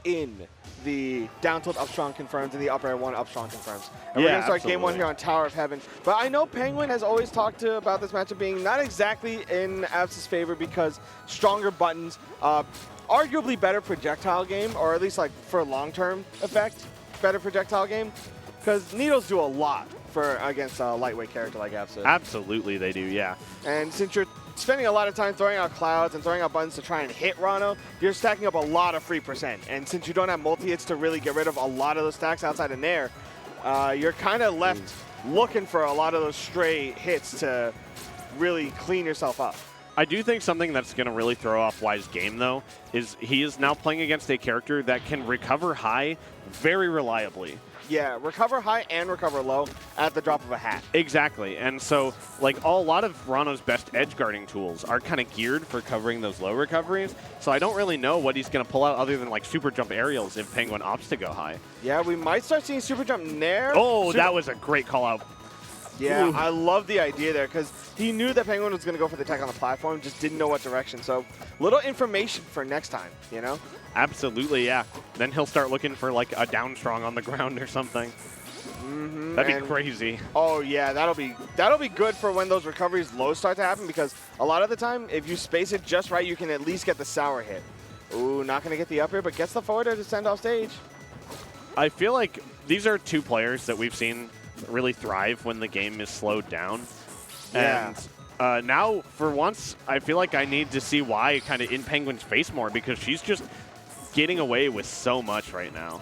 in the down tilt up strong confirms and the up air 1 up strong confirms. And we're going to start game 1 here on Tower of Heaven. But I know Penguin has always talked about this matchup being not exactly in Abs's favor because stronger buttons, arguably better projectile game, or at least like for long-term effect, better projectile game. Because needles do a lot against a lightweight character like Abs. Absolutely they do, yeah. And since you're spending a lot of time throwing out clouds and throwing out buttons to try and hit Rano, you're stacking up a lot of free percent. And since you don't have multi-hits to really get rid of a lot of those stacks outside of Nair, you're kind of left looking for a lot of those stray hits to really clean yourself up. I do think something that's going to really throw off Y's game, though, is he is now playing against a character that can recover high very reliably. Yeah, recover high and recover low at the drop of a hat. Exactly. And so, like, a lot of Rano's best edge guarding tools are kind of geared for covering those low recoveries. So I don't really know what he's going to pull out other than, like, super jump aerials if Penguin opts to go high. Yeah, we might start seeing super jump Nair. Oh, that was a great call out. Yeah, Ooh. I love the idea there because he knew that Penguin was going to go for the tech on the platform, just didn't know what direction. So little information for next time, you know? Absolutely, yeah. Then he'll start looking for like a down strong on the ground or something. That'd be crazy. Oh yeah, that'll be good for when those recoveries low start to happen because a lot of the time, if you space it just right, you can at least get the sour hit. Ooh, not going to get the up air, but gets the forward air to send off stage. I feel like these are two players that we've seen really thrive when the game is slowed down. Yeah. And now, for once, I feel like I need to see Y kind of in Penguin's face more because she's just getting away with so much right now.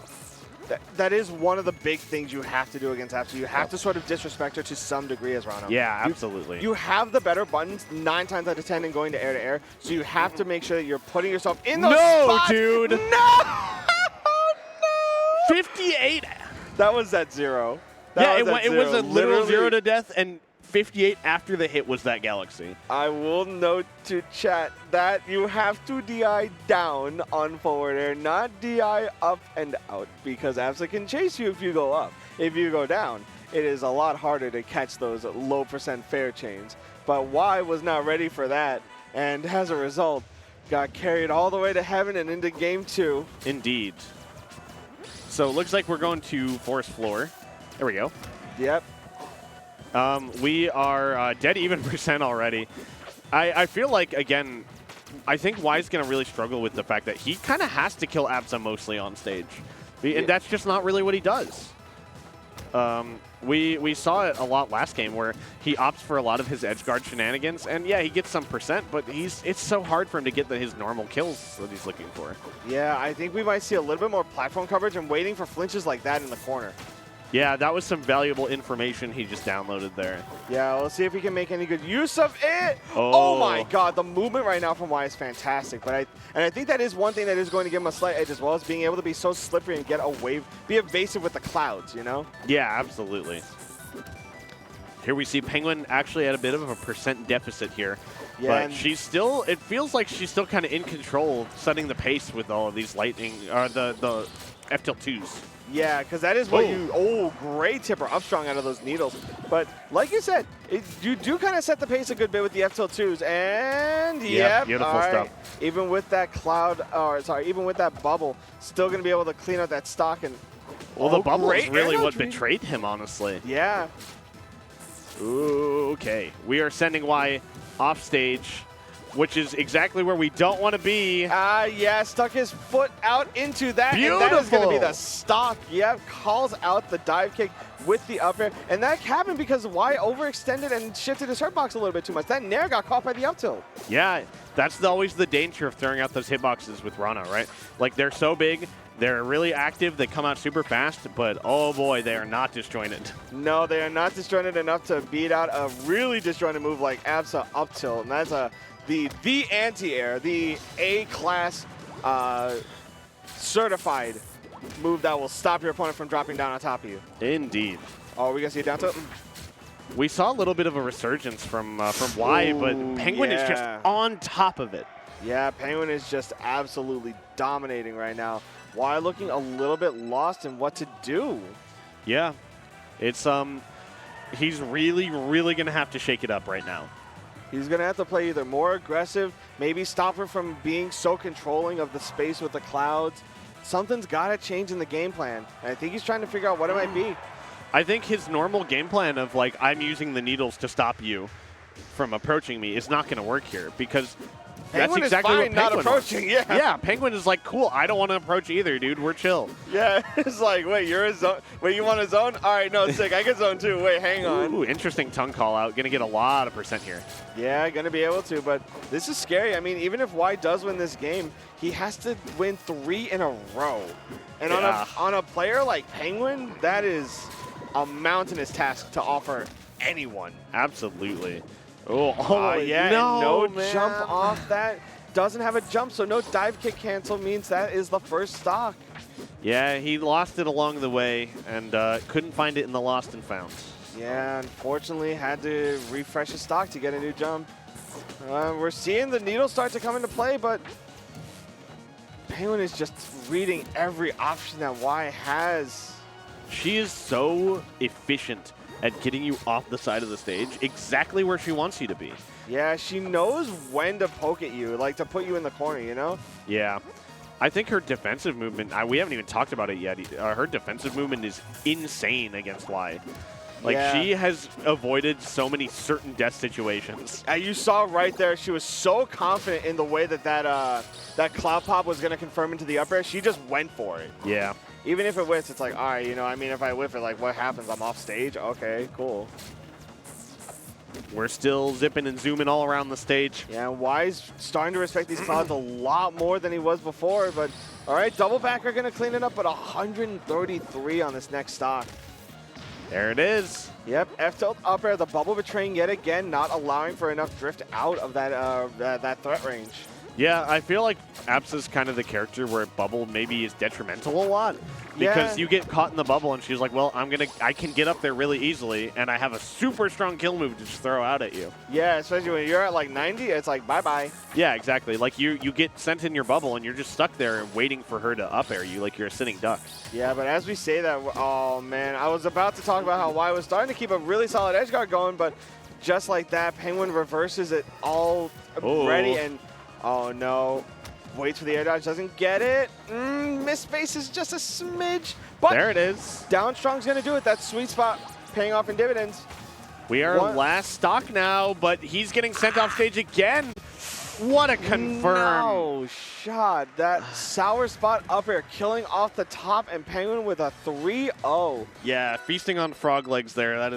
That is one of the big things you have to do against Abs. You have to sort of disrespect her to some degree as Rano. Yeah, absolutely. You have the better buttons 9 times out of 10 in going to air, so you have to make sure that you're putting yourself in those spots. Dude. No, no! 58! That was at 0. It was a literal 0 to death, and 58 after the hit was that Galaxy. I will note to chat that you have to DI down on forward air, not DI up and out, because Absa can chase you if you go up. If you go down, it is a lot harder to catch those low percent fair chains. But Y was not ready for that, and as a result, got carried all the way to heaven and into game 2. Indeed. So it looks like we're going to Forest Floor. There we go. Yep. We are dead even percent already. I feel like, again, I think Y's going to really struggle with the fact that he kind of has to kill Absa mostly on stage. And that's just not really what he does. We saw it a lot last game where he opts for a lot of his edge guard shenanigans. And yeah, he gets some percent, but it's so hard for him to get his normal kills that he's looking for. Yeah, I think we might see a little bit more platform coverage and waiting for flinches like that in the corner. Yeah, that was some valuable information he just downloaded there. Yeah, let's see if we can make any good use of it. Oh my God, the movement right now from Y is fantastic. But I think that is one thing that is going to give him a slight edge as well, as being able to be so slippery and get away, be evasive with the clouds, you know? Yeah, absolutely. Here we see Penguin actually at a bit of a percent deficit here. Yeah, but she's still, it feels like she's still kind of in control, setting the pace with all of these lightning, or the F-tilt-2s. Yeah, because that is what great tipper up strong out of those needles. But like you said, you do kind of set the pace a good bit with the F-tilt-2s. And yeah, beautiful stuff. Even with that cloud, even with that bubble, still going to be able to clean out that stock. And well, the bubble is really what betrayed him, honestly. Yeah. Ooh, okay. We are sending Y off stage, which is exactly where we don't want to be. Yeah, stuck his foot out into that. Beautiful. And that is going to be the stock. Yep, calls out the dive kick with the up air. And that happened because Y overextended and shifted his hurtbox a little bit too much. That Nair got caught by the up tilt. Yeah, that's always the danger of throwing out those hitboxes with Rana, right? Like, they're so big, they're really active, they come out super fast, but oh boy, they are not disjointed. No, they are not disjointed enough to beat out a really disjointed move like Absa up tilt. And that's the anti-air, the A-class certified move that will stop your opponent from dropping down on top of you. Indeed. Oh, are we going to see a down tilt? We saw a little bit of a resurgence from Y, but Penguin is just on top of it. Yeah, Penguin is just absolutely dominating right now. Y looking a little bit lost in what to do. Yeah. It's he's really, really going to have to shake it up right now. He's going to have to play either more aggressive, maybe stop her from being so controlling of the space with the clouds, something's got to change in the game plan. And I think he's trying to figure out what it might be. I think his normal game plan of, like, I'm using the needles to stop you from approaching me is not going to work here because Penguin that's exactly is fine, what Penguin not approaching. wants. Yeah, Penguin is like, cool, I don't want to approach either, dude. We're chill. Yeah, it's like, wait, you're a zone. Wait, you want a zone? All right, no, sick. I get zone too. Wait, hang on. Ooh, interesting tongue call out. Going to get a lot of percent here. Yeah, going to be able to, but this is scary. I mean, even if Y does win this game, he has to win 3 in a row. And on a player like Penguin, that is a mountainous task to offer anyone. Absolutely. Oh, yeah, no jump off that. Doesn't have a jump, so no dive kick cancel means that is the first stock. Yeah, he lost it along the way and couldn't find it in the lost and found. Yeah, unfortunately had to refresh his stock to get a new jump. We're seeing the needle start to come into play, but Penguin is just reading every option that Y has. She is so efficient at getting you off the side of the stage, exactly where she wants you to be. Yeah, she knows when to poke at you, like to put you in the corner, you know? Yeah. I think her defensive movement, we haven't even talked about it yet. Her defensive movement is insane against Y. Like, she has avoided so many certain death situations. You saw right there, she was so confident in the way that that cloud pop was going to confirm into the up air. She just went for it. Yeah. Even if it whiffs, it's like, all right, you know, I mean, if I whiff it, like, what happens? I'm off stage? Okay, cool. We're still zipping and zooming all around the stage. Yeah, Y's starting to respect these clouds a lot more than he was before, but all right, double back are going to clean it up, but 133 on this next stock. There it is. Yep, F-tilt up air, the bubble betraying yet again, not allowing for enough drift out of that threat range. Yeah, I feel like Apps is kind of the character where bubble maybe is detrimental a lot because you get caught in the bubble and she's like, well, I can get up there really easily and I have a super strong kill move to just throw out at you. Yeah, especially when you're at like 90, it's like bye-bye. Yeah, exactly. Like you get sent in your bubble and you're just stuck there and waiting for her to up air you like you're a sitting duck. Yeah, but as we say that, oh man, I was about to talk about how Y was starting to keep a really solid edge guard going, but just like that, Penguin reverses it already and oh no, waits for the air dodge, doesn't get it. Miss space is just a smidge. But there it is. Down strong's gonna do it. That sweet spot paying off in dividends. We are last stock now, but he's getting sent off stage again. What a confirm. No shot. That sour spot up air killing off the top and Penguin with a 3-0. Yeah, feasting on frog legs there. That is